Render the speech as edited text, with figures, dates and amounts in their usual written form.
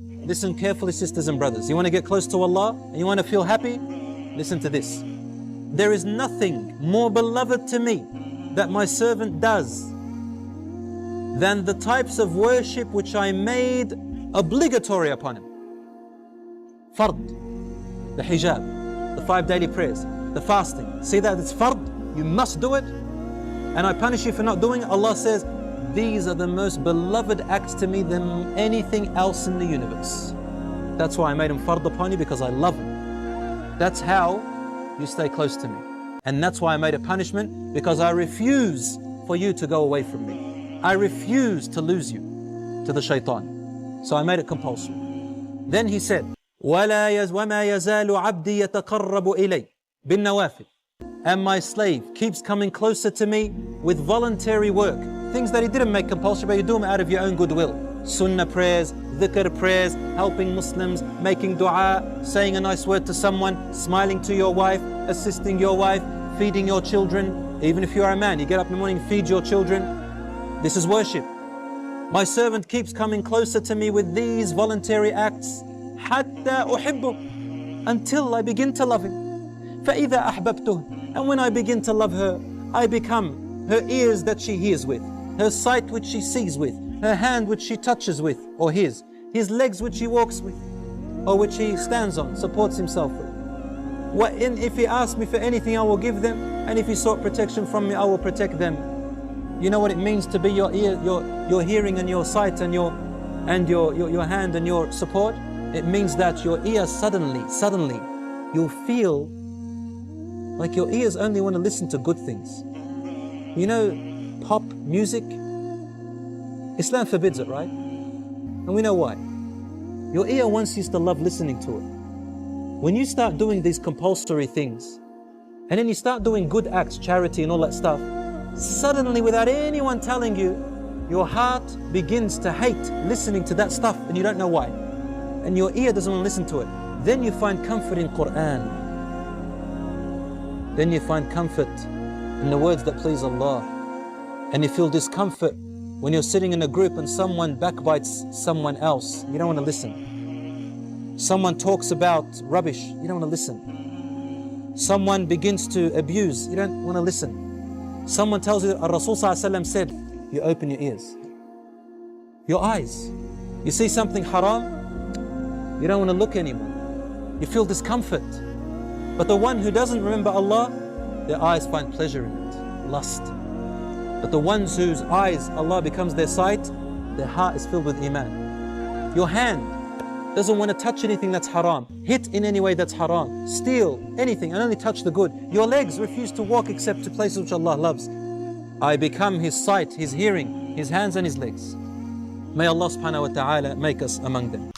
Listen carefully, sisters and brothers. You want to get close to Allah and you want to feel happy? Listen to this. There is nothing more beloved to me that my servant does than the types of worship which I made obligatory upon him. Fard, the hijab, the 5 daily prayers, the fasting. See that it's fard, you must do it. And I punish you for not doing it. Allah says, these are the most beloved acts to me than anything else in the universe. That's why I made them fard upon you, because I love them. That's how you stay close to me. And that's why I made a punishment, because I refuse for you to go away from me. I refuse to lose you to the shaitan. So I made it compulsory. Then he said, وَمَا يَزَالُ عَبْدِي يَتَقَرَّبُ إِلَيْهِ بِالنَّوَافِلِ. And my slave keeps coming closer to me with voluntary work. Things that he didn't make compulsory, but you do them out of your own goodwill. Sunnah prayers, dhikr prayers, helping Muslims, making dua, saying a nice word to someone, smiling to your wife, assisting your wife, feeding your children. Even if you are a man, you get up in the morning, feed your children. This is worship. My servant keeps coming closer to me with these voluntary acts, حَتَّى أُحِبُّهُ, until I begin to love him. فَإِذَا أَحْبَبْتُهُ, and when I begin to love her, I become her ears that she hears with, her sight which she sees with, her hand which she touches with or hears, his legs which he walks with, or which he stands on, supports himself with. If he asks me for anything, I will give them, and if he sought protection from me, I will protect them. You know what it means to be your ear, your hearing and your sight and your hand and your support? It means that your ears suddenly, you'll feel like your ears only want to listen to good things. You know, pop music, Islam forbids it, right? And we know why. Your ear once used to love listening to it. When you start doing these compulsory things, and then you start doing good acts, charity and all that stuff, suddenly without anyone telling you, your heart begins to hate listening to that stuff and you don't know why. And your ear doesn't want to listen to it. Then you find comfort in Quran. Then you find comfort in the words that please Allah. And you feel discomfort when you're sitting in a group and someone backbites someone else. You don't want to listen. Someone talks about rubbish. You don't want to listen. Someone begins to abuse. You don't want to listen. Someone tells you that Rasul ﷺ said, you open your ears, your eyes. You see something haram, you don't want to look anymore. You feel discomfort. But the one who doesn't remember Allah, their eyes find pleasure in it, lust. But the ones whose eyes, Allah becomes their sight, their heart is filled with iman. Your hand doesn't want to touch anything that's haram, hit in any way that's haram, steal anything and only touch the good. Your legs refuse to walk except to places which Allah loves. I become his sight, his hearing, his hands and his legs. May Allah subhanahu wa ta'ala make us among them.